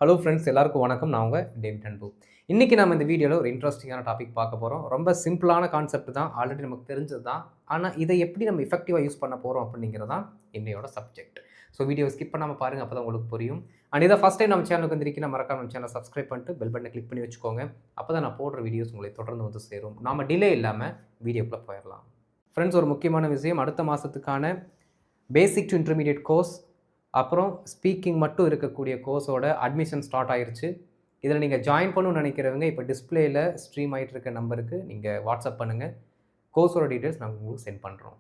Hello friends, எல்லாருக்கும் வணக்கம். நான் உங்கள் டேவிட் அன்பு. இன்றைக்கி நம்ம இந்த வீடியோவில் ஒரு இன்ட்ரெஸ்டிங்கான டாபிக் பார்க்க போகிறோம். ரொம்ப சிம்பிளான கான்செப்ட் தான், ஆல்ரெடி நமக்கு தெரிஞ்சது தான். ஆனால் இதை எப்படி நம்ம எஃபெக்டிவாக யூஸ் பண்ண போகிறோம் அப்படிங்கிறது தான் இன்னையோட சப்ஜெக்ட். ஸோ வீடியோ ஸ்கிப் பண்ணாமல் பாருங்கள், அப்போ தான் உங்களுக்கு புரியும். அண்ட் இதை ஃபஸ்ட் டைம் நம்ம சேனலுக்கு வந்திருக்கீங்க, மறக்காம நம்ம சேனலை சப்ஸ்கிரைப் பண்ணிட்டு பெல் பட்டனை கிளிக் பண்ணி வச்சுக்கோங்க. அப்போ தான் நான் போடுற வீடியோஸ் உங்களை தொடர்ந்து வந்து சேரும். நாம் டிலே இல்லாமல் வீடியோக்குள்ளே போயிடலாம். ஃப்ரெண்ட்ஸ், ஒரு முக்கியமான விஷயம், அடுத்த மாதத்துக்கான பேசிக் டு இன்டர்மீடியட் கோர்ஸ், அப்புறம் ஸ்பீக்கிங் மட்டும் இருக்கக்கூடிய கோர்ஸோட அட்மிஷன் ஸ்டார்ட் ஆகிருச்சு. இதில் நீங்கள் ஜாயின் பண்ணணும்னு நினைக்கிறவங்க இப்போ டிஸ்பிளேயில் ஸ்ட்ரீம் ஆகிட்டு இருக்க நம்பருக்கு நீங்கள் வாட்ஸ்அப் பண்ணுங்கள். கோர்ஸோட டீட்டெயில்ஸ் நாங்கள் உங்களுக்கு சென்ட் பண்ணுறோம்.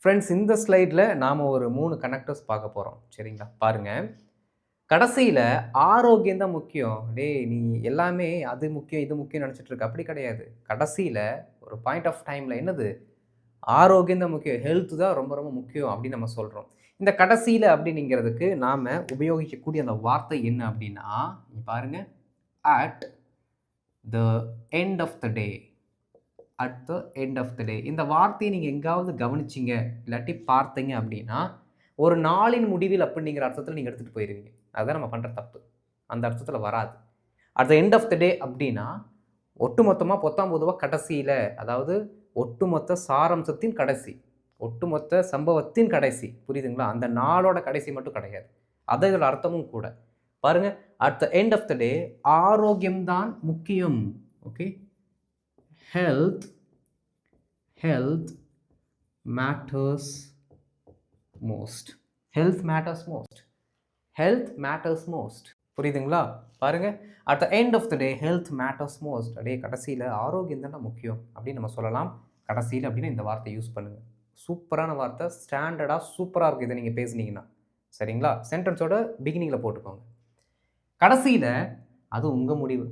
ஃப்ரெண்ட்ஸ், இந்த ஸ்லைடில் நாம் ஒரு 3 கனெக்டர்ஸ் பார்க்க போகிறோம். சரிங்களா? பாருங்கள். கடைசியில் ஆரோக்கியம் தான் முக்கியம். நீ எல்லாமே அது முக்கியம் இது முக்கியம் நினச்சிட்டு இருக்க, அப்படி கிடையாது. கடைசியில் ஒரு பாயிண்ட் ஆஃப் டைமில் என்னது, ஆரோக்கியம் தான் முக்கியம், ஹெல்த் தான் ரொம்ப ரொம்ப முக்கியம் அப்படின்னு நம்ம சொல்கிறோம். இந்த கடைசியில் அப்படிங்கிறதுக்கு நாம் உபயோகிக்கக்கூடிய அந்த வார்த்தை என்ன அப்படின்னா, பாருங்க, at the end of the day. At the end of the day இந்த வார்த்தையை நீங்கள் எங்காவது கவனிச்சிங்க இல்லாட்டி பார்த்தீங்க அப்படின்னா, ஒரு நாளின் முடிவில் அப்படிங்கிற அர்த்தத்தில் நீங்கள் எடுத்துகிட்டு போயிடுவீங்க. அதுதான் நம்ம பண்ணுற தப்பு. அந்த அர்த்தத்தில் வராது. At the end of the day அப்படின்னா ஒட்டுமொத்தமாக பொத்தாம்பொதுவாக கடைசியில், அதாவது ஒட்டுமொத்த சாராம்சத்தின் கடைசி, ஒட்டுமொத்த சம்பவத்தின் கடைசி. புரியுதுங்களா? அந்த நாளோட கடைசி மட்டும் கிடையாது, அது இதோட அர்த்தமும் கூட. பாருங்க, at the end of the day ஆரோக்கியம்தான் முக்கியம். Okay, health matters most. Health matters most. Health matters most. புரியுதுங்களா? பாருங்க, at the end of the day health matters most. அப்படியே கடைசியில் ஆரோக்கியம் தானே முக்கியம் அப்படின்னு நம்ம சொல்லலாம். கடைசியில் அப்படின்னா இந்த வார்த்தை யூஸ் பண்ணுங்கள். சூப்பரான வார்த்தை, ஸ்டாண்டர்டாக சூப்பராக இருக்குது. இதை நீங்கள் பேசுனீங்கன்னா சரிங்களா? சென்டென்ஸோட பிகினிங்கில் போட்டுக்கோங்க. கடைசியில் அது உங்கள் முடிவு.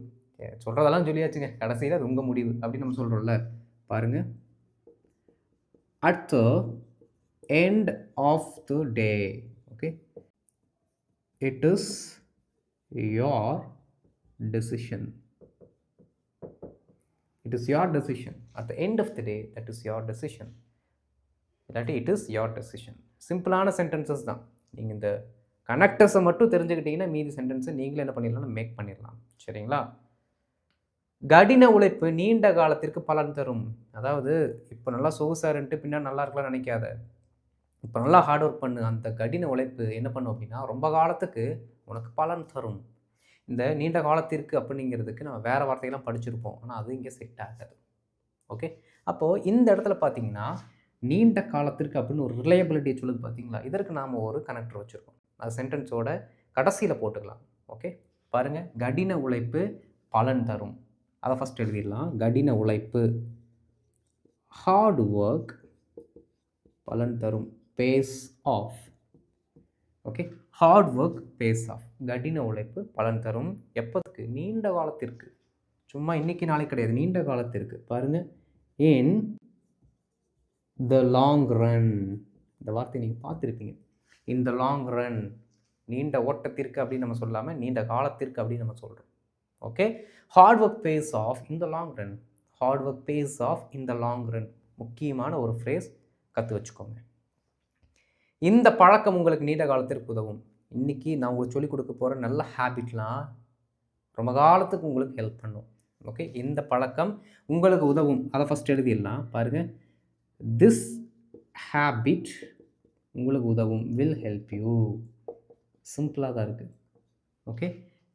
சொல்கிறதெல்லாம் சொல்லியாச்சுங்க, கடைசியில் அது உங்கள் முடிவு அப்படின்னு நம்ம சொல்கிறோம்ல. பாருங்கள், at the end of the day, okay, it is your decision. It is your decision. At the end of the day, that is your decision. இல்லாட்டி it is your decision. சிம்பிளான சென்டென்சஸ் தான். நீங்கள் இந்த கனெக்டர்ஸை மட்டும் தெரிஞ்சுக்கிட்டீங்கன்னா மீதி சென்டென்ஸை நீங்களே என்ன பண்ணிடலாம், மேக் பண்ணிடலாம். சரிங்களா? கடின உழைப்பு நீண்ட காலத்திற்கு பலன் தரும். அதாவது இப்போ நல்லா சொகுசாருன்ட்டு பின்னாடி நல்லா இருக்கலாம்னு நினைக்காத. இப்போ நல்லா ஹார்ட் ஒர்க் பண்ணு. அந்த கடின உழைப்பு என்ன பண்ணும் அப்படின்னா ரொம்ப காலத்துக்கு உனக்கு பலன் தரும். இந்த நீண்ட காலத்திற்கு அப்படிங்கிறதுக்கு நம்ம வேறு வார்த்தைகள்லாம் படிச்சிருப்போம், ஆனால் அது இங்கே செட் ஆகாது. ஓகே, அப்போது இந்த இடத்துல பார்த்தீங்கன்னா நீண்ட காலத்திற்கு அப்படின்னு ஒரு ரிலையபிலிட்டியை சொல்லுது பார்த்தீங்களா? இதற்கு நாம் ஒரு கனெக்டர் வச்சுருக்கோம். அது சென்டென்ஸோட கடைசியில் போட்டுக்கலாம். ஓகே, பாருங்கள், கடின உழைப்பு பலன் தரும். அதை ஃபஸ்ட் எழுதிடலாம். கடின உழைப்பு, ஹார்ட் ஒர்க், பலன் தரும், pays off. Okay, hard work pays off. கடின உழைப்பு பலன் தரும். எப்போதுக்கு? நீண்ட காலத்திற்கு. சும்மா இன்னைக்கு நாளைக்கு கிடையாது, நீண்ட காலத்திற்கு. பாருங்கள், இன் த லாங் ரன். இந்த வார்த்தை நீங்கள் பார்த்துருப்பீங்க. இன் த லாங் ரன், நீண்ட ஓட்டத்திற்கு அப்படின்னு நம்ம சொல்லாமல் நீண்ட காலத்திற்கு அப்படின்னு நம்ம சொல்கிறோம். Okay, hard work pays off in the long run. Hard work pays off in the long run. முக்கியமான ஒரு ஃப்ரேஸ், கற்று வச்சுக்கோங்க. இந்த பழக்கம் உங்களுக்கு நீண்ட காலத்திற்கு உதவும். இன்றைக்கி நான் உங்களுக்கு சொல்லிக் கொடுக்க போகிற நல்ல ஹேபிட்லாம் ரொம்ப காலத்துக்கு உங்களுக்கு ஹெல்ப் பண்ணும். ஓகே, இந்த பழக்கம் உங்களுக்கு உதவும். அதை ஃபஸ்ட் எழுதிடலாம். பாருங்கள், திஸ் ஹேபிட் உங்களுக்கு உதவும், வில் ஹெல்ப் யூ. சிம்பிளாக தான் இருக்குது. Okay,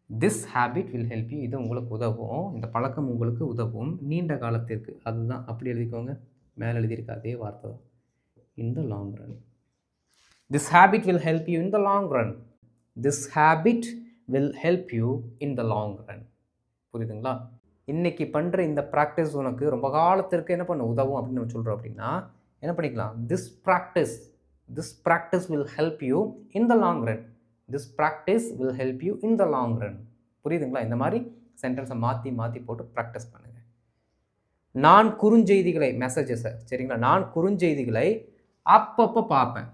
this habit will help you. இது உங்களுக்கு உதவும், இந்த பழக்கம் உங்களுக்கு உதவும் நீண்ட காலத்திற்கு. அதுதான், அப்படி எழுதிக்கோங்க. மேலே எழுதியிருக்க அதே வார்த்தை தான், in the long run. This habit will help you in the long run. This habit will help you in the long run. புரியுதுங்களா? இன்னைக்கு பண்ணுற இந்த ப்ராக்டிஸ் உனக்கு ரொம்ப காலத்திற்கு என்ன பண்ண உதவும் அப்படின்னு நம்ம சொல்கிறோம். அப்படின்னா என்ன பண்ணிக்கலாம், this practice will help you in the long run. This practice will help you in the long run. புரியுதுங்களா? இந்த மாதிரி சென்டென்ஸை மாற்றி மாற்றி போட்டு ப்ராக்டிஸ் பண்ணுங்கள். நான் குறுஞ்செய்திகளை, மெசேஜஸை, சரிங்களா, நான் குறுஞ்செய்திகளை அப்பப்போ பார்ப்பேன்,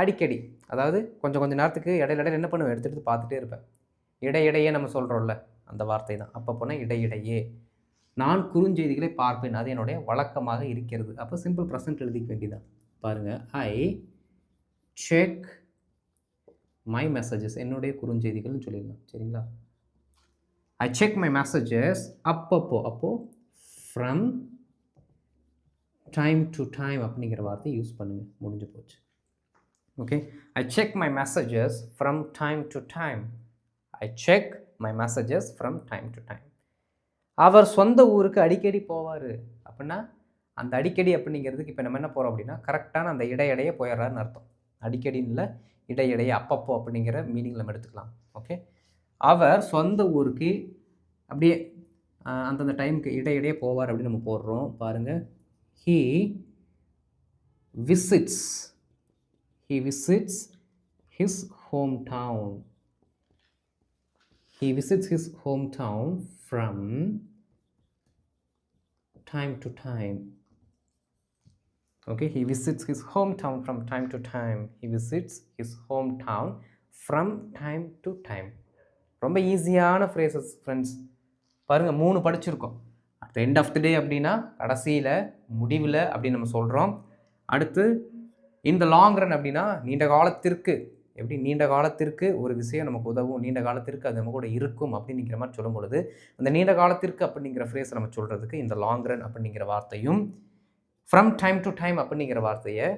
அடிக்கடி. அதாவது கொஞ்சம் நேரத்துக்கு இடையில என்ன பண்ணுவேன், எடுத்துகிட்டு பார்த்துட்டே இருப்பேன். இடையிடையே நம்ம சொல்கிறோம்ல, அந்த வார்த்தை தான். அப்போ போனால் இடையிடையே நான் குறுஞ்செய்திகளை பார்ப்பேன், அது என்னுடைய வழக்கமாக இருக்கிறது. அப்போ சிம்பிள் ப்ரெசன்ட் எழுதிக்க வேண்டியதான். பாருங்கள், ஐ செக் மை மெசேஜஸ் என்னுடைய குறுஞ்செய்திகள்னு சொல்லிடலாம். சரிங்களா? ஐ செக் மை மெசேஜஸ் அப்போ ஃப்ரம் டைம் டு டைம் அப்படிங்கிற வார்த்தையை யூஸ் பண்ணுங்கள். முடிஞ்சு போச்சு. Okay, I check my messages from time to time. I check my messages from time to time. அவர் சொந்த ஊருக்கு அடிக்கடி போவார் அப்படின்னா அந்த அடிக்கடி அப்படிங்கிறதுக்கு இப்போ நம்ம என்ன போகிறோம் அப்படின்னா கரெக்டான அந்த இடையிடையே போயிடுறாருன்னு அர்த்தம். அடிக்கடின்னு இல்லை, இடையிடையே அப்பப்போ அப்படிங்கிற மீனிங் நம்ம எடுத்துக்கலாம். ஓகே, அவர் சொந்த ஊருக்கு அப்படியே அந்தந்த டைமுக்கு இடையிடையே போவார் அப்படின்னு நம்ம போடுறோம். பாருங்கள், he visits his hometown. He visits his hometown from time to time. Okay, he visits his hometown from time to time. He visits his hometown from time to time. ரொம்ப ஈஸியான ஃப்ரேசஸ் ஃப்ரெண்ட்ஸ். பாருங்கள், 3 படிச்சிருக்கோம். At the end of the day அப்படின்னா கடைசியில், முடிவில் அப்படின்னு நம்ம சொல்கிறோம். அடுத்து இந்த லாங் ரன் அப்படின்னா நீண்ட காலத்திற்கு, எப்படி நீண்ட காலத்திற்கு ஒரு விஷயம் நமக்கு உதவும், நீண்ட காலத்திற்கு அது நம்ம கூட இருக்கும் அப்படிங்கிற மாதிரி சொல்லும் பொழுது அந்த நீண்ட காலத்திற்கு அப்படிங்கிற ஃப்ரேஸை நம்ம சொல்கிறதுக்கு இந்த லாங் ரன் அப்படிங்கிற வார்த்தையும், ஃப்ரம் டைம் டு டைம் அப்படிங்கிற வார்த்தையை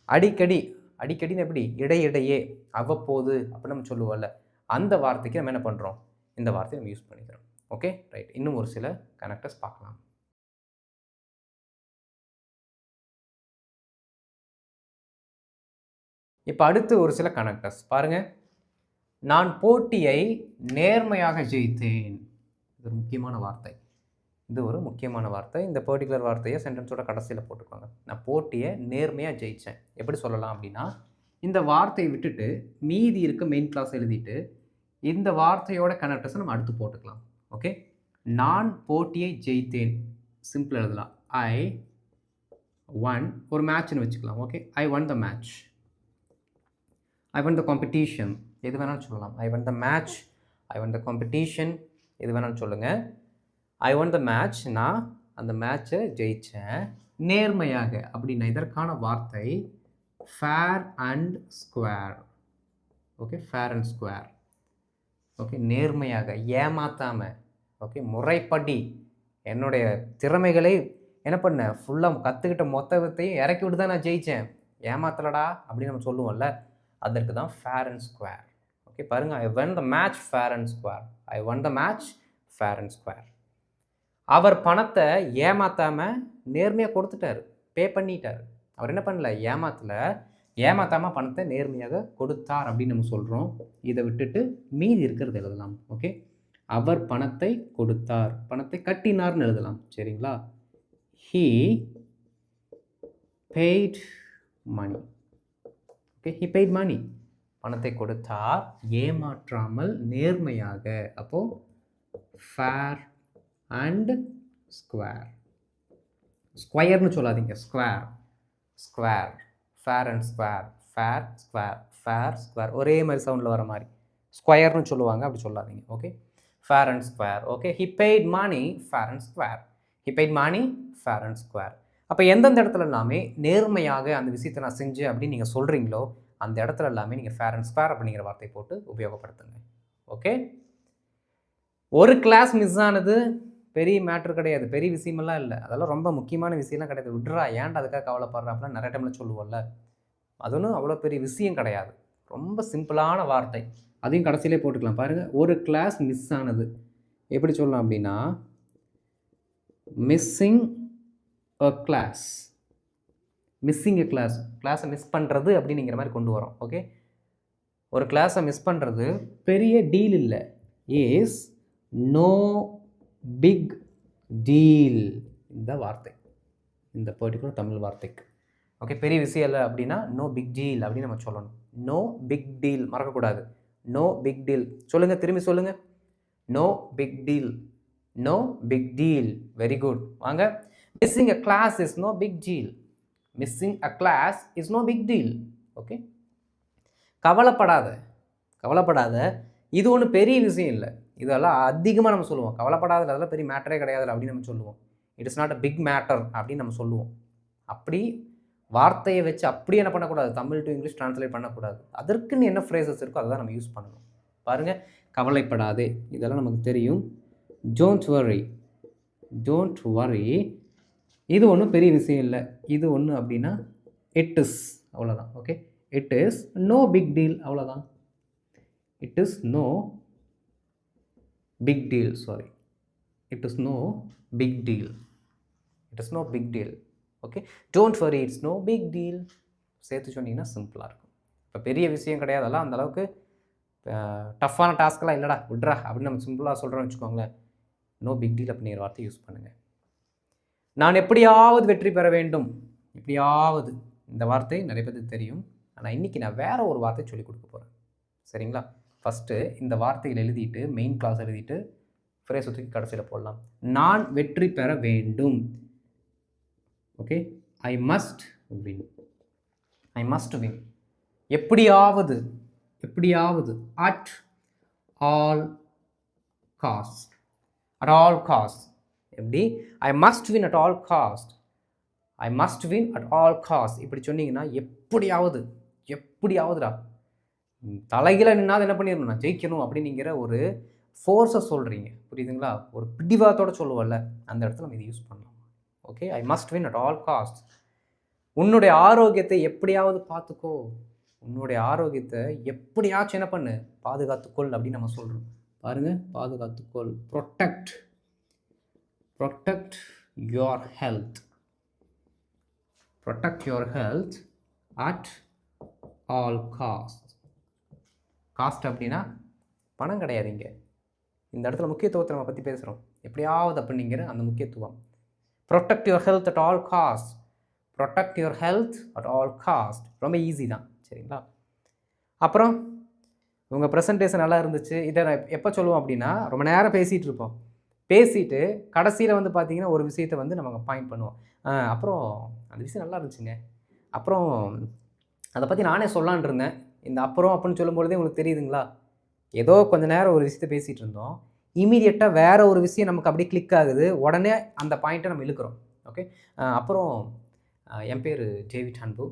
அடிக்கடின்னு எப்படி இடையிடையே, அவ்வப்போது அப்படின்னு நம்ம சொல்லுவோம்ல, அந்த வார்த்தைக்கு நம்ம என்ன பண்ணுறோம், இந்த வார்த்தையை நம்ம யூஸ் பண்ணிக்கிறோம். Okay, right. இன்னும் ஒரு சில கனெக்டர்ஸ் பார்க்கலாம். இப்போ அடுத்து ஒரு சில கனெக்டர்ஸ் பாருங்கள். நான் போட்டியை நேர்மையாக ஜெயித்தேன். இது ஒரு முக்கியமான வார்த்தை. இந்த பர்டிகுலர் வார்த்தையை சென்டென்ஸோட கடைசியில் போட்டுக்கோங்க. நான் போட்டியை நேர்மையாக ஜெயித்தேன். எப்படி சொல்லலாம் அப்படின்னா, இந்த வார்த்தையை விட்டுட்டு மீதி இருக்க மெயின் கிளாஸ் எழுதிட்டு இந்த வார்த்தையோட கனெக்டர்ஸை நம்ம அடுத்து போட்டுக்கலாம். ஓகே, நான் போட்டியை ஜெயித்தேன் சிம்பிள் எழுதலாம். ஐ ஒன், ஒரு மேட்ச்னு வச்சுக்கலாம். Okay, I won the match, I won the competition, எது வேணாலும் சொல்லலாம். I won the match, I won the competition, எது வேணாலும் சொல்லுங்கள். ஐ ஒன் த மேட்ச், நான் அந்த மேட்சை ஜெயித்தேன். நேர்மையாக அப்படின்னா இதற்கான வார்த்தை fair and square. Okay, fair and square. Okay, நேர்மையாக, ஏமாத்தாமல், ஓகே, முறைப்படி என்னுடைய திறமைகளை என்ன பண்ணேன், ஃபுல்லாக கற்றுக்கிட்ட மொத்தத்தையும் இறக்கி விட்டு தான் நான் ஜெயித்தேன், ஏமாத்தலடா அப்படின்னு நம்ம சொல்லுவோம்ல, அதற்கு தான் ஃபேர் அண்ட் ஸ்கொயர். ஓகே, பாருங்கள், I won the match fair and square. I won the match fair and square. அவர் பணத்தை ஏமாத்தாமல் நேர்மையாக கொடுத்துட்டார், பே பண்ணிட்டார். அவர் என்ன பண்ணல, ஏமாத்தாமல் பணத்தை நேர்மையாக கொடுத்தார் அப்படின்னு நம்ம சொல்கிறோம். இதை விட்டுட்டு மீதி இருக்கிறது எழுதலாம். ஓகே, அவர் பணத்தை கொடுத்தார், பணத்தை கட்டினார்னு எழுதலாம். சரிங்களா? he paid money. Okay, he paid money, பணத்தை கொடுத்தார், ஏமாற்றாமல் நேர்மையாக. அப்போது ஃபேர் அண்ட் ஸ்கொயர். ஸ்கொயர்னு சொல்லாதீங்க, square, fair and square, fair square ஒரே மாதிரி சவுண்டில் வர மாதிரி ஸ்கொயர்னு சொல்லுவாங்க, அப்படி சொல்லாதீங்க. Okay, fair and square. Okay, he paid money, fair and square. He paid money, fair and square. அப்போ எந்தெந்த இடத்துல எல்லாமே நேர்மையாக அந்த விஷயத்தை நான் செஞ்சேன் அப்படின்னு நீங்கள் சொல்கிறீங்களோ அந்த இடத்துல எல்லாமே நீங்கள் ஃபேர் அண்ட் ஸ்கொயர் அப்படிங்கிற வார்த்தை போட்டு உபயோகப்படுத்துங்க. ஓகே, ஒரு கிளாஸ் மிஸ் ஆனது பெரிய மேட்ரு கிடையாது, பெரிய விஷயமெல்லாம் இல்லை, அதெல்லாம் ரொம்ப முக்கியமான விஷயம்லாம் கிடையாது, விட்றா ஏன்டா அதுக்காக கவலைப்படுறா அப்படிலாம் நிறைய டைமில் சொல்லுவோம்ல, அது ஒன்றும் அவ்வளோ பெரிய விஷயம் கிடையாது, ரொம்ப சிம்பிளான வார்த்தை. அதையும் கடைசியிலே போட்டுக்கலாம். பாருங்கள், ஒரு கிளாஸ் மிஸ் ஆனது எப்படி சொல்லலாம் அப்படின்னா missing a class. Missing a class, கிளாஸை மிஸ் பண்ணுறது அப்படிங்கிற மாதிரி கொண்டு வரோம். ஓகே, ஒரு கிளாஸை மிஸ் பண்ணுறது பெரிய டீல் இல்லை, இஸ் நோ பிக் டீல். இந்த வார்த்தை, இந்த பர்டிகுலர் தமிழ் வார்த்தைக்கு ஓகே, பெரிய விஷயம் இல்லை அப்படின்னா நோ பிக் டீல் அப்படின்னு நம்ம சொல்லணும். நோ பிக் டீல் மறக்கக்கூடாது. நோ பிக் டீல் சொல்லுங்கள், திரும்பி சொல்லுங்கள். No big deal, no big deal. Very good. வாங்க, missing a class is no big deal. Missing a class is no big deal. Okay, கவலைப்படாத, இது ஒன்றும் பெரிய விஷயம் இல்லை, இதெல்லாம் அதிகமாக நம்ம சொல்லுவோம். கவலைப்படாத, அதெல்லாம் பெரிய மேட்டரே கிடையாது அப்படின்னு நம்ம சொல்லுவோம். It is not a big matter அப்படின்னு நம்ம சொல்லுவோம். அப்படி வார்த்தையை வச்சு அப்படியே என்ன பண்ணக்கூடாது, தமிழ் டு இங்கிலீஷ் ட்ரான்ஸ்லேட் பண்ணக்கூடாது. அதற்குன்னு என்ன ஃப்ரேசஸ் இருக்கோ அதை தான் நம்ம யூஸ் பண்ணணும். பாருங்கள், கவலைப்படாதே, இதெல்லாம் நமக்கு தெரியும். டோன்ட் வரி, டோன்ட் வரி, இது ஒன்றும் பெரிய விஷயம் இல்லை. இது ஒன்று அப்படின்னா இட் இஸ், அவ்வளோதான். Okay, it is no big deal, அவ்வளோதான். It is no big deal, sorry, it is no big deal, it is no big deal. Okay, don't worry, it's no big deal சேர்த்து சொன்னீங்கன்னா சிம்பிளாக இருக்கும். இப்போ பெரிய விஷயம் கிடையாது, அதெல்லாம் அந்தளவுக்கு டஃப்பான டாஸ்க்கெல்லாம் இல்லைடா விட்றா அப்படின்னு நம்ம சிம்பிளாக சொல்கிறோன்னு வச்சுக்கோங்களேன். நோ பிக் டீல் அப்படிங்கிற வார்த்தை யூஸ் பண்ணுங்கள். நான் எப்படியாவது வெற்றி பெற வேண்டும், எப்படியாவது, இந்த வார்த்தை நிறைய பேருக்கு தெரியும். ஆனால் இன்றைக்கி நான் வேறு ஒரு வார்த்தை சொல்லிக் கொடுக்க போகிறேன். சரிங்களா? ஃபஸ்ட்டு இந்த வார்த்தையில் எழுதிட்டு, மெயின் கிளாஸ் எழுதிட்டு ஃப்ரேஸ் தூக்கி கடைசியில் போடலாம். நான் வெற்றி பெற வேண்டும். Okay, I must win, I must win, எப்படியாவது, எப்படியாவது, at all cost, at all cost. எப்படி? I must win at all cost, I must win at all cost. இப்படி சொன்னீங்கன்னா எப்படியாவது, எப்படியாவதுடா தலைகீழ நின்னாது என்ன பண்ணிடணும், நான் ஜெயிக்கணும் அப்படிங்கிற ஒரு ஃபோர்ஸை சொல்கிறீங்க. புரியுதுங்களா? ஒரு பிடிவாதத்தோடு சொல்லுவல்ல, அந்த இடத்துல நம்ம இது யூஸ் பண்ணலாம். Okay, I must win at all cost. உன்னுடைய ஆரோக்கியத்தை எப்படியாவது பார்த்துக்கோ, உன்னுடைய ஆரோக்கியத்தை எப்படியாச்சும் என்ன பண்ணு, பாதுகாத்துக்கொள் அப்படின்னு நம்ம சொல்கிறோம். பாருங்கள், பாதுகாத்துக்கொள், protect, protect your health, protect your health at all cost. Cost அப்படின்னா பணம் கிடையாதுங்க. இந்த இடத்துல முக்கியத்துவத்தை நம்ம பற்றி பேசுகிறோம். எப்படியாவது அப்படிங்கிற அந்த முக்கியத்துவம். Protect your health at all cost, protect your health at all cost. ரொம்ப ஈஸி தான். சரிங்களா? அப்புறம் உங்கள் ப்ரெசன்டேஷன் நல்லா இருந்துச்சு. இதை நான் எப்போ சொல்லுவோம் அப்படின்னா, ரொம்ப நேரம் பேசிகிட்டு இருப்போம். பேசிட்டு கடைசியில் வந்து பார்த்திங்கன்னா ஒரு விஷயத்தை வந்து நம்ம பாயிண்ட் பண்ணுவோம். அப்புறம் அந்த விஷயம் நல்லா இருந்துச்சுங்க, அப்புறம் அதை பற்றி நானே சொல்லான் இருந்தேன். இந்த அப்புறம் அப்படின்னு சொல்லும்பொழுதே உங்களுக்கு தெரியுதுங்களா, ஏதோ கொஞ்சம் நேரம் ஒரு விஷயத்தை பேசிகிட்டு இருந்தோம், இமீடியட்டாக வேறு ஒரு விஷயம் நமக்கு அப்படியே கிளிக் ஆகுது, உடனே அந்த பாயிண்ட்டை நம்ம இழுக்கிறோம். ஓகே, அப்புறம் என் பேர் டேவிட் அன்பு,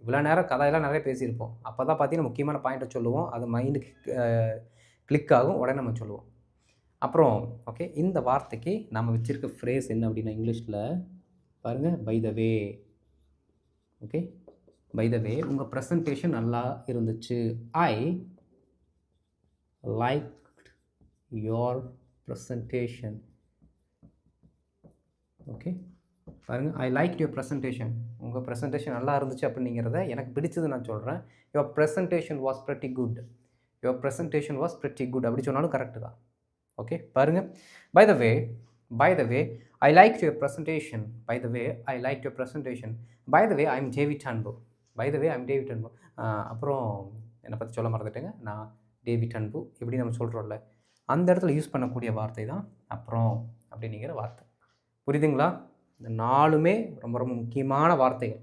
இவ்வளோ நேரம் கதையெல்லாம் நிறைய பேசியிருப்போம். அப்போ தான் பார்த்தீங்கன்னா முக்கியமான பாயிண்ட்டை சொல்லுவோம், அது மைண்டுக்கு கிளிக் ஆகும், உடனே நம்ம சொல்லுவோம். அப்புறம் ஓகே, இந்த வார்த்தைக்கு நம்ம வச்சுருக்க ஃப்ரேஸ் என்ன அப்படின்னா இங்கிலீஷில் பாருங்கள், by the way. Okay, by the way, உங்கள் ப்ரெசன்டேஷன் நல்லா இருந்துச்சு. I liked your presentation. Okay, பாருங்கள், ஐ லைக் யுவர் ப்ரெசன்டேஷன். உங்கள் ப்ரெசன்டேஷன் நல்லா இருந்துச்சு அப்படிங்கிறத எனக்கு பிடிச்சது நான் சொல்கிறேன். Your presentation was pretty good, your presentation was pretty good அப்படி சொன்னாலும் கரெக்டு தான். ஓகே, பாருங்கள், by the way, by the way, I like your presentation, by the way, I like your presentation, by the way, I am David Anbu, by the way, I am David Anbu. அப்புறம் என்னை பற்றி சொல்ல மறந்துட்டேங்க, நான் David அன்பு இப்படி நம்ம சொல்கிறோம்ல, அந்த இடத்துல யூஸ் பண்ணக்கூடிய வார்த்தை தான் அப்புறம் அப்படிங்கிற வார்த்தை. புரியுதுங்களா? இந்த 4மே ரொம்ப ரொம்ப முக்கியமான வார்த்தைகள்.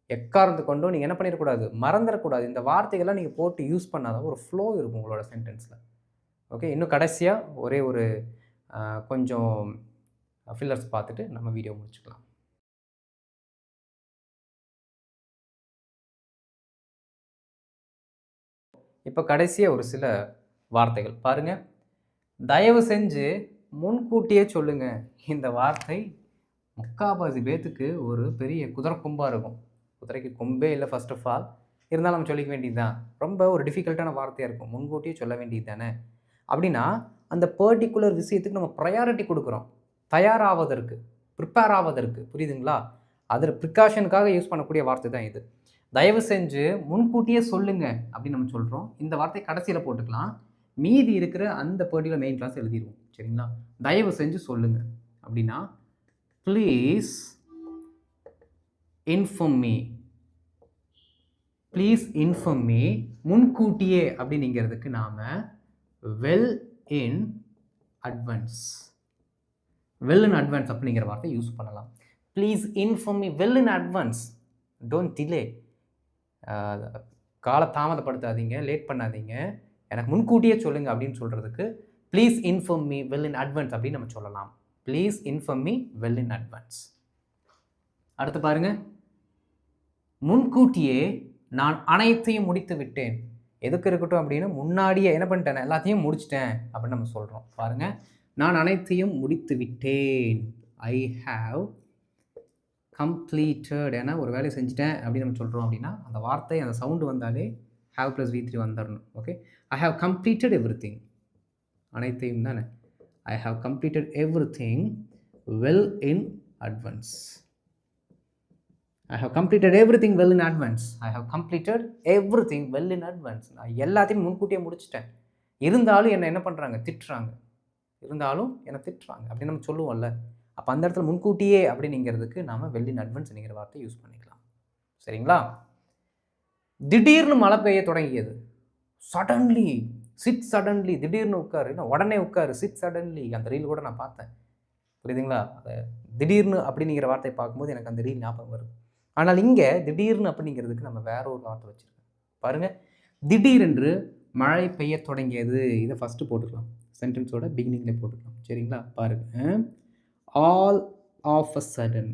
எக்காரணத்து கொண்டும் நீங்கள் என்ன பண்ணிடக்கூடாது, மறந்துடக்கூடாது. இந்த வார்த்தைகள்லாம் நீங்கள் போட்டு யூஸ் பண்ணாதான் ஒரு ஃப்ளோ இருக்கும் உங்களோட சென்டென்ஸில். ஓகே, இன்னும் கடைசியாக ஒரே ஒரு கொஞ்சம் ஃபில்லர்ஸ் பார்த்துட்டு நம்ம வீடியோ முடிச்சுக்கலாம். இப்போ கடைசியாக ஒரு சில வார்த்தைகள் பாருங்கள். தயவு செஞ்சு முன்கூட்டியே சொல்லுங்கள். இந்த வார்த்தை முக்கால்வாசி பேத்துக்கு ஒரு பெரிய குதிரை கொம்பாக இருக்கும். குதிரைக்கு கொம்பே இல்லை ஃபர்ஸ்ட் ஆஃப் ஆல், இருந்தாலும் நம்ம சொல்லிக்க வேண்டியது தான். ரொம்ப ஒரு டிஃபிகல்ட்டான வார்த்தையாக இருக்கும். முன்கூட்டியே சொல்ல வேண்டியது தானே அப்படின்னா, அந்த பர்டிகுலர் விஷயத்துக்கு நம்ம ப்ரையாரிட்டி கொடுக்குறோம். தயாராவதற்கு, ப்ரிப்பேர் ஆவதற்கு. புரியுதுங்களா? அதில் ப்ரிகாஷனுக்காக யூஸ் பண்ணக்கூடிய வார்த்தை தான் இது. தயவு செஞ்சு முன்கூட்டியே சொல்லுங்க அப்படின்னு நம்ம சொல்கிறோம். இந்த வார்த்தை கடைசியில் போட்டுக்கலாம். மீதி இருக்கிற அந்த பர்டிகுலர் மெயின் கிளாஸ் எழுதிடுவோம். சரிங்களா? தயவு செஞ்சு சொல்லுங்க அப்படின்னா, please inform me, please inform me. முன்கூட்டியே அப்படிங்கிறதுக்கு நாம் well in advance, well in advance அப்படிங்கிற வார்த்தை யூஸ் பண்ணலாம். Please inform me well in advance, don't delay. கால தாமதப்படுத்தாதீங்க, லேட் பண்ணாதீங்க, எனக்கு முன்கூட்டியே சொல்லுங்கள் அப்படின்னு சொல்கிறதுக்கு please inform me well in advance அப்படின்னு நம்ம சொல்லலாம். Please inform me well in advance. அடுத்து பாருங்கள், முன்கூட்டியே நான் அனைத்தையும் முடித்து விட்டேன். எதுக்கு இருக்கட்டும் அப்படின்னு முன்னாடியே என்ன பண்ணிட்டேன், எல்லாத்தையும் முடிச்சிட்டேன் அப்படின்னு நம்ம சொல்கிறோம். பாருங்கள், நான் அனைத்தையும் முடித்து விட்டேன். I have completed. ஏன்னா ஒரு வேலையை செஞ்சுட்டேன் அப்படின்னு நம்ம சொல்கிறோம் அப்படின்னா அந்த வார்த்தை அந்த சவுண்டு வந்தாலே ஹாவ் ப்ளஸ் V3 வந்துடணும். Okay, I have completed every thing. அனைத்தையும் தானே. I have completed every thing well in advance. I have completed everything well in advance. I have completed everything well in advance. நான் எல்லாத்தையும் முன்கூட்டியே முடிச்சிட்டேன். இருந்தாலும் என்ன பண்ணுறாங்க, திட்டுறாங்க. இருந்தாலும் என்னை திட்டுறாங்க அப்படின்னு நம்ம சொல்லுவோம்ல. அப்போ அந்த இடத்துல முன்கூட்டியே அப்படிங்கிறதுக்கு நாம் வெல் இன் அட்வான்ஸ் அப்படிங்கிற வார்த்தை யூஸ் பண்ணிக்கலாம். சரிங்களா? திடீர்னு மழை பெய்ய தொடங்கியது. Suddenly, sit suddenly. திடீர்னு உட்காரு, இல்லை உடனே உட்காரு, சிட் சடன்லி. அந்த ரீல் கூட நான் பார்த்தேன். புரியுதுங்களா? அதை திடீர்னு அப்படிங்கிற வார்த்தையை பார்க்கும்போது எனக்கு அந்த ரீல் ஞாபகம் வருது. ஆனால் இங்கே திடீர்னு அப்படிங்கிறதுக்கு நம்ம வேற ஒரு வார்த்தை வச்சுருக்கோம். பாருங்கள், திடீரென்று மழை பெய்ய தொடங்கியது. இதை ஃபஸ்ட்டு போட்டுக்கலாம், சென்டென்ஸோட பிகினிங்கில் போட்டுக்கலாம். சரிங்களா? பாருங்கள், all of a sudden.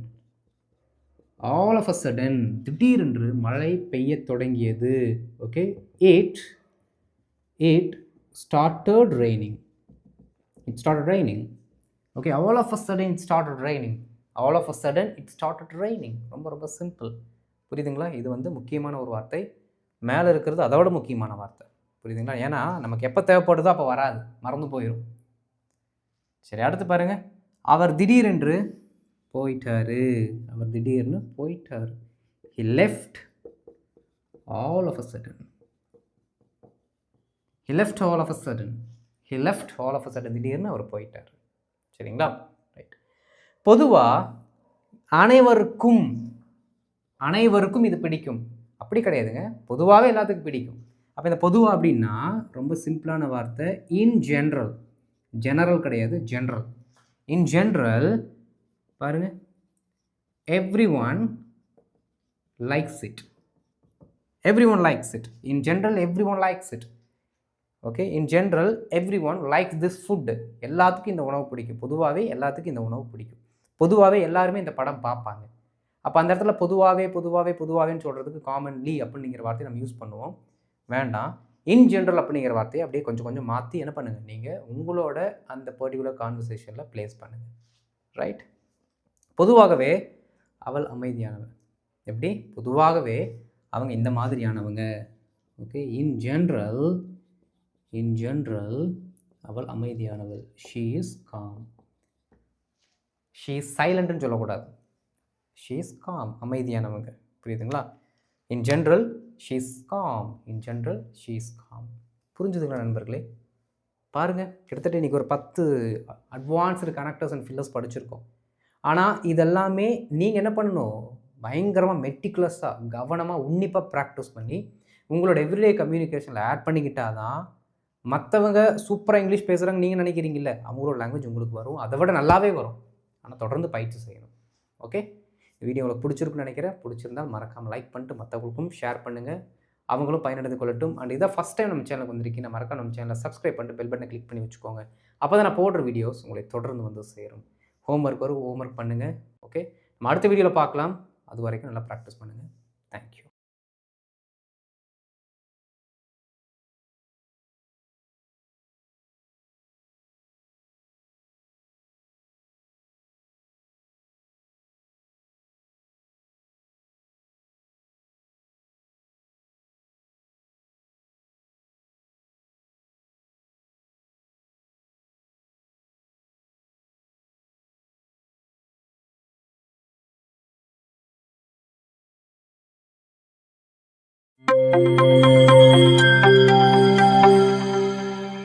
All of a sudden, திடீரென்று மழை பெய்ய தொடங்கியது. Okay, it started raining. It started raining. Okay, all of a sudden it started raining. All of a sudden it started raining. ரொம்ப ரொம்ப சிம்பிள். புரியுதுங்களா? இது வந்து முக்கியமான ஒரு வார்த்தை. மேலே இருக்கிறது அதோட முக்கியமான வார்த்தை. புரியுதுங்களா? ஏன்னா நமக்கு எப்போ தேவைப்படுதோ அப்போ வராது, மறந்து போயிடும். சரி, அடுத்து பாருங்கள், அவர் திடீரென்று போயிட்டாரு. அவர் திடீர்னு போயிட்டார். He left all of a sudden. He left all of a sudden. He left all of a sudden. திடீர்னு அவர் போயிட்டார். சரிங்களா? ரைட். பொதுவாக அனைவருக்கும் இது பிடிக்கும் அப்படி கிடையாதுங்க. பொதுவாகவே எல்லாத்துக்கும் பிடிக்கும். அப்போ இந்த பொதுவாக அப்படின்னா ரொம்ப சிம்பிளான வார்த்தை இன் ஜென்ரல். ஜெனரல் கிடையாது, ஜென்ரல். இன் ஜென்ரல் பாருங்கள், every one likes it. Every one likes it. In general every one likes it. Okay, in general every one likes this food. எல்லாத்துக்கும் இந்த உணவு பிடிக்கும். பொதுவாகவே எல்லாத்துக்கும் இந்த உணவு பிடிக்கும். பொதுவாகவே எல்லாருமே இந்த படம் பார்ப்பாங்க. அப்போ அந்த இடத்துல பொதுவாகவேன்னு சொல்கிறதுக்கு காமன்லி அப்படிங்கிற வார்த்தையை நம்ம யூஸ் பண்ணுவோம். வேண்டாம், இன் ஜென்ரல் அப்படிங்கிற வார்த்தையை அப்படியே கொஞ்சம் மாற்றி என்ன பண்ணுங்கள், நீங்கள் உங்களோட அந்த பர்டிகுலர் கான்வர்சேஷனில் ப்ளேஸ் பண்ணுங்கள். ரைட்? பொதுவாகவே அவள் அமைதியானவள். எப்படி? பொதுவாகவே அவங்க இந்த மாதிரியானவங்க. ஓகே, இன் ஜென்ரல் அவள் அமைதியானவள். She is calm. She is சைலண்ட்னு சொல்லக்கூடாது. ஷீ இஸ் காம், அமைதியானவங்க. புரியுதுங்களா? In general she is calm. In general she is calm. புரிஞ்சுதுங்களா நண்பர்களே? பாருங்கள், கிட்டத்தட்ட இன்றைக்கி ஒரு 10 அட்வான்ஸ்டு கனெக்டர்ஸ் அண்ட் ஃபில்லர்ஸ் படிச்சிருக்கோம். ஆனால் இதெல்லாமே நீங்கள் என்ன பண்ணணும், பயங்கரமாக மெட்டிகுலஸாக கவனமாக உன்னிப்பாக ப்ராக்டிஸ் பண்ணி உங்களோட எவ்ரிடே கம்யூனிகேஷனில் ஆட் பண்ணிக்கிட்டால் தான் மற்றவங்க சூப்பராக இங்கிலீஷ் பேசுகிறாங்க நீங்கள் நினைக்கிறீங்கல்ல, அவங்களோட லாங்குவேஜ் உங்களுக்கு வரும், அதை விட நல்லாவே வரும். ஆனால் தொடர்ந்து பயிற்சி செய்யணும். ஓகே, இந்த வீடியோ உங்களுக்கு பிடிச்சிருக்குன்னு நினைக்கிறேன். பிடிச்சிருந்தால் மறக்காமல் லைக் பண்ணிட்டு மற்றவங்களுக்கும் ஷேர் பண்ணுங்கள், அவங்களும் பயனடைந்து கொள்ளட்டும். அண்ட் இதை ஃபஸ்ட் டைம் நம்ம சேனலுக்கு வந்திருக்கீங்க, மறக்காம நம்ம சேனலை சப்ஸ்கிரைப் பண்ணிட்டு பெல் பட்டனை கிளிக் பண்ணி வச்சுக்கோங்க. அப்போ தான் நான் போடுற வீடியோஸ் உங்களை தொடர்ந்து வந்து சேரும். ஹோம்ஒர்க் வரும், ஹோம்ஒர்க் பண்ணுங்கள். ஓகே, நம்ம அடுத்த வீடியோவில் பார்க்கலாம். அது வரைக்கும் நல்லா ப்ராக்டிஸ் பண்ணுங்கள். தேங்க்யூ.